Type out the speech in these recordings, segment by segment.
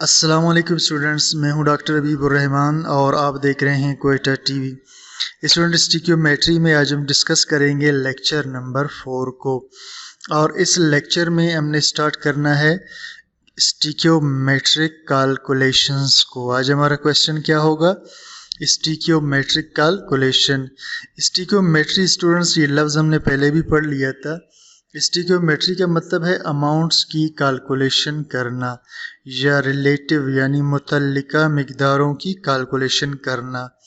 अस्सलाम वालेकुम स्टूडेंट्स, मैं हूं डॉक्टर हबीबुर रहमान और आप देख रहे हैं क्वेटा टीवी। स्टूडेंट स्टिकियोमेट्री में आज हम डिस्कस करेंगे लेक्चर नंबर 4 को। और इस लेक्चर में हमने स्टार्ट करना है स्टिकियोमेट्रिक कैलकुलेशंस को। आज हमारा क्वेश्चन क्या होगा? स्टिकियोमेट्रिक कैलकुलेशन। स्टिकियोमेट्री स्टूडेंट्स, ये लफ्ज़ हमने पहले भी पढ़ लिया था। स्टिकियोमेट्री का मतलब है अमाउंट्स की कैलकुलेशन करना या रिलेटिव यानी मुतल्लिका मिकदारों की कैलकुलेशन करना।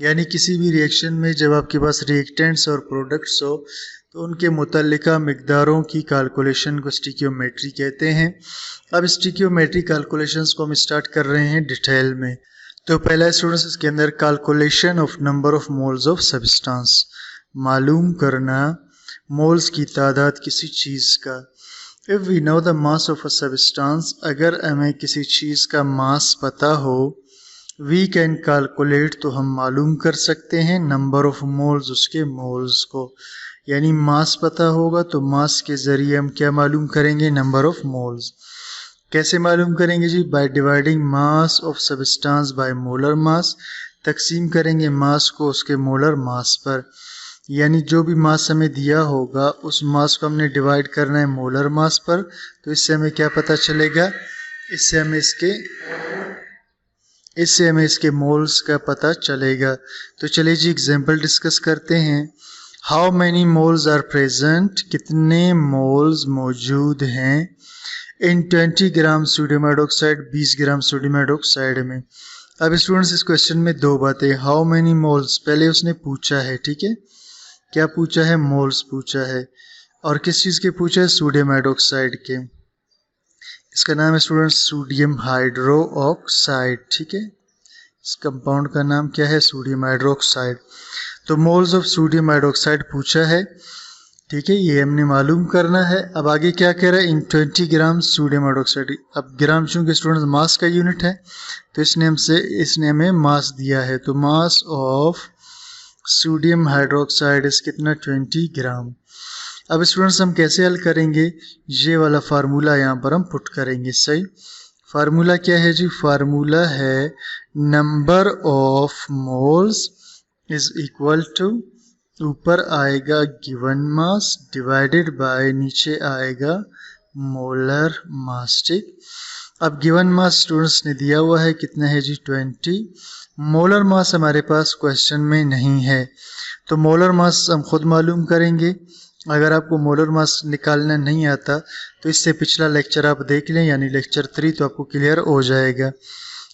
यानी किसी भी रिएक्शन में जब आपके पास रिएक्टेंट्स और प्रोडक्ट्स हो तो उनके मुतल्लिका मिकदारों की कैलकुलेशन को स्टिकियोमेट्री कहते हैं। अब स्टिकियोमेट्री कैलकुलेशंस को हम स्टार्ट कर रहे हैं डिटेल में। तो पहला स्टूडेंट्स, इसके अंदर calculation of number of moles of substance, मालूम करना मोल्स की तादाद किसी चीज़ का। If we know the mass of a substance, अगर हमें किसी चीज़ का मास पता हो, वी कैन कैलकुलेट, तो हम मालूम कर सकते हैं नंबर ऑफ मोल्स, उसके मोल्स को। यानी मास पता होगा तो मास के ज़रिए हम क्या मालूम करेंगे? Number of moles. कैसे मालूम करेंगे जी? By dividing mass of substance by molar mass. तकसीम करेंगे मास को उसके मोलर मास पर। यानी जो भी मास हमें दिया होगा उस मास को हमने डिवाइड करना है मोलर मास पर। तो इससे हमें क्या पता चलेगा? इससे हमें इसके मोल्स का पता चलेगा। तो चलिए जी एग्जांपल डिस्कस करते हैं। How many moles are present, कितने मोल्स मौजूद हैं इन 20 gram sodium hydroxide, 20 gram sodium hydroxide में। अब स्टूडेंट्स, इस क्वेश्चन में दो बातें। हाउ मैनी मोल्स पहले उसने पूछा है, ठीक है। क्या पूछा है? मोल्स पूछा है। और किस चीज़ के पूछा है? सोडियम हाइड्रोक्साइड के। इसका नाम है स्टूडेंट्स सोडियम हाइड्रो ऑक्साइड, ठीक है। इस कंपाउंड का नाम क्या है? Sodium hydroxide. तो मोल्स ऑफ सोडियम हाइड्रोक्साइड पूछा है, ठीक है, ये हमने मालूम करना है। अब आगे क्या कह रहा है? इन 20 ग्राम सोडियम हाइड्रोक्साइड। अब ग्राम चूंकि स्टूडेंट्स मास का यूनिट है तो इसने हमें मास दिया है। तो मास ऑफ सोडियम हाइड्रोक्साइड इस कितना? 20 ग्राम। अब स्टूडेंट्स हम कैसे हल करेंगे? ये वाला फार्मूला यहाँ पर हम पुट करेंगे। सही फार्मूला क्या है जी? फार्मूला है number of moles is equal to, ऊपर आएगा गिवन मास डिवाइडेड बाय, नीचे आएगा मोलर मास, ठीक। अब गिवन मास स्टूडेंट्स ने दिया हुआ है, कितना है जी? 20। मोलर मास हमारे पास क्वेश्चन में नहीं है तो मोलर मास हम खुद मालूम करेंगे। अगर आपको मोलर मास निकालना नहीं आता तो इससे पिछला लेक्चर आप देख लें, यानी लेक्चर 3, तो आपको क्लियर हो जाएगा।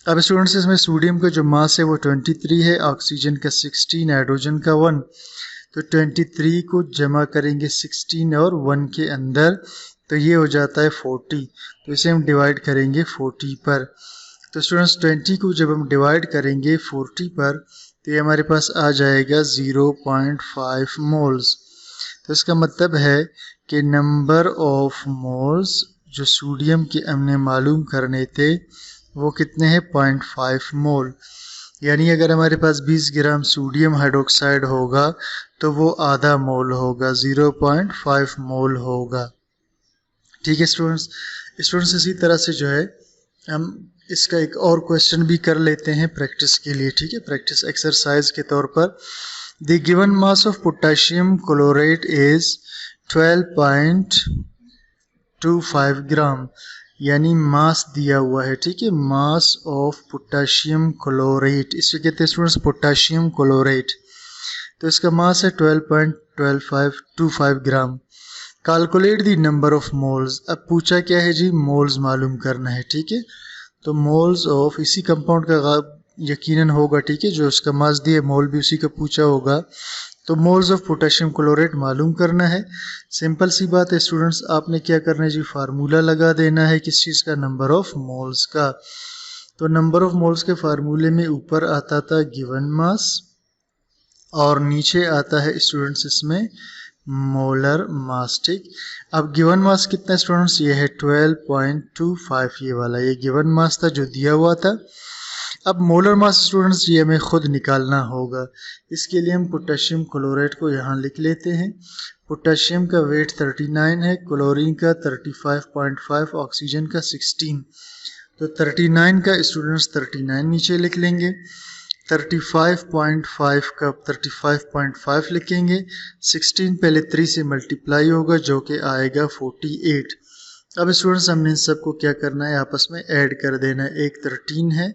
अब स्टूडेंट्स, इसमें सोडियम का जो मास है वो 23 है, ऑक्सीजन का 16, हाइड्रोजन का 1। तो 23 को जमा करेंगे 16 और 1 के अंदर तो ये हो जाता है 40। तो इसे हम डिवाइड करेंगे 40 पर। तो स्टूडेंट्स 20 को जब हम डिवाइड करेंगे 40 पर तो ये हमारे पास आ जाएगा 0.5 मोल्स। तो इसका मतलब है कि नंबर ऑफ मोल्स जो सोडियम के हमने मालूम करने थे वो कितने हैं? 0.5 मोल। यानी अगर हमारे पास 20 ग्राम सोडियम हाइड्रोक्साइड होगा तो वो आधा मोल होगा, 0.5 मोल होगा, ठीक है स्टूडेंट्स इसी तरह से जो है हम इसका एक और क्वेश्चन भी कर लेते हैं प्रैक्टिस के लिए, ठीक है, प्रैक्टिस एक्सरसाइज के तौर पर। The given mass of potassium chloride is 12.25 ग्राम। यानी मास दिया हुआ है, ठीक है, मास ऑफ पोटेशियम क्लोराइड, इसे कहते हैं स्टूडेंट्स पोटेशियम क्लोराइड। तो इसका मास है 12.25 gram. Calculate the number of moles. अब पूछा क्या है जी? मोल्स मालूम करना है, ठीक है। तो मोल्स ऑफ इसी कंपाउंड का यकीनन होगा, ठीक है, जो उसका मास दिया मोल भी उसी का पूछा होगा। तो मोल्स ऑफ पोटेशियम क्लोराइड मालूम करना है। सिंपल सी बात है स्टूडेंट्स, आपने क्या करना है जी? फार्मूला लगा देना है किस चीज़ का? नंबर ऑफ मोल्स का। तो नंबर ऑफ मोल्स के फार्मूले में ऊपर आता था गिवन मास और नीचे आता है स्टूडेंट्स इसमें मोलर मास, ठीक। अब गिवन मास कितना स्टूडेंट्स? ये है 12.25, ये वाला ये गिवन मास था जो दिया हुआ था। अब मोलर मास स्टूडेंट्स ये हमें खुद निकालना होगा। इसके लिए हम पोटेशियम क्लोराइड को यहाँ लिख लेते हैं। पोटेशियम का वेट 39 है, क्लोरीन का 35.5, ऑक्सीजन का 16। तो 39 का स्टूडेंट्स 39 नीचे लिख लेंगे, 35.5 का 35.5 लिखेंगे, 16 पहले 3 से मल्टीप्लाई होगा जो कि आएगा 48। अब स्टूडेंट्स हमने इन सबको क्या करना है, आपस में ऐड कर देना है। एक 13 है,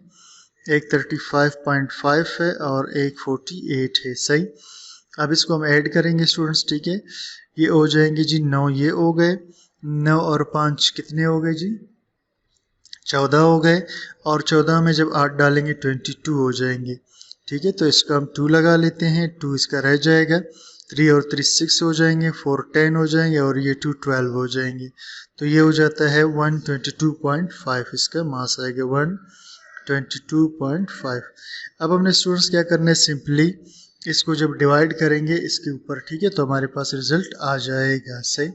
एक 35.5 है और एक 48 है, सही। अब इसको हम ऐड करेंगे स्टूडेंट्स, ठीक है। ये हो जाएंगे जी 9, ये हो गए, 9 और 5 कितने हो गए जी, 14 हो गए, और 14 में जब 8 डालेंगे 22 हो जाएंगे, ठीक है। तो इसका हम 2 लगा लेते हैं, 2 इसका रह जाएगा, 3 और 3 6 हो जाएंगे, 4 10 हो जाएंगे और ये 2 12 हो जाएंगे। तो ये हो जाता है 122.5, इसका मास आएगा 122.5। अब हमने स्टूडेंट्स क्या करना है, सिंपली इसको जब डिवाइड करेंगे इसके ऊपर, ठीक है, तो हमारे पास रिजल्ट आ जाएगा, सही।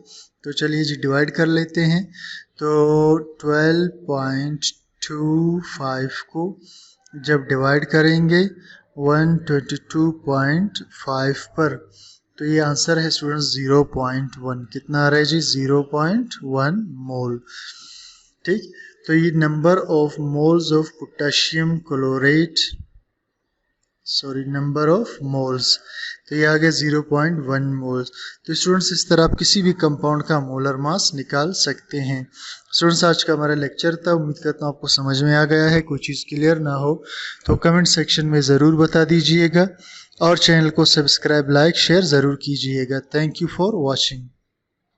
तो चलिए जी डिवाइड कर लेते हैं। तो 12.25 को जब डिवाइड करेंगे 122.5 पर, तो ये आंसर है स्टूडेंट्स 0.1। कितना आ रहा है जी, 0.1 मोल, ठीक। तो ये number of moles of potassium chlorate, sorry number of moles, तो ये आ गया 0.1 मोल्स। तो स्टूडेंट्स इस तरह आप किसी भी कंपाउंड का मोलर मास निकाल सकते हैं। स्टूडेंट्स आज का हमारा लेक्चर था, उम्मीद करता हूँ आपको समझ में आ गया है। कोई चीज़ क्लियर ना हो तो कमेंट सेक्शन में ज़रूर बता दीजिएगा और चैनल को सब्सक्राइब, लाइक, शेयर ज़रूर कीजिएगा। Thank you for watching.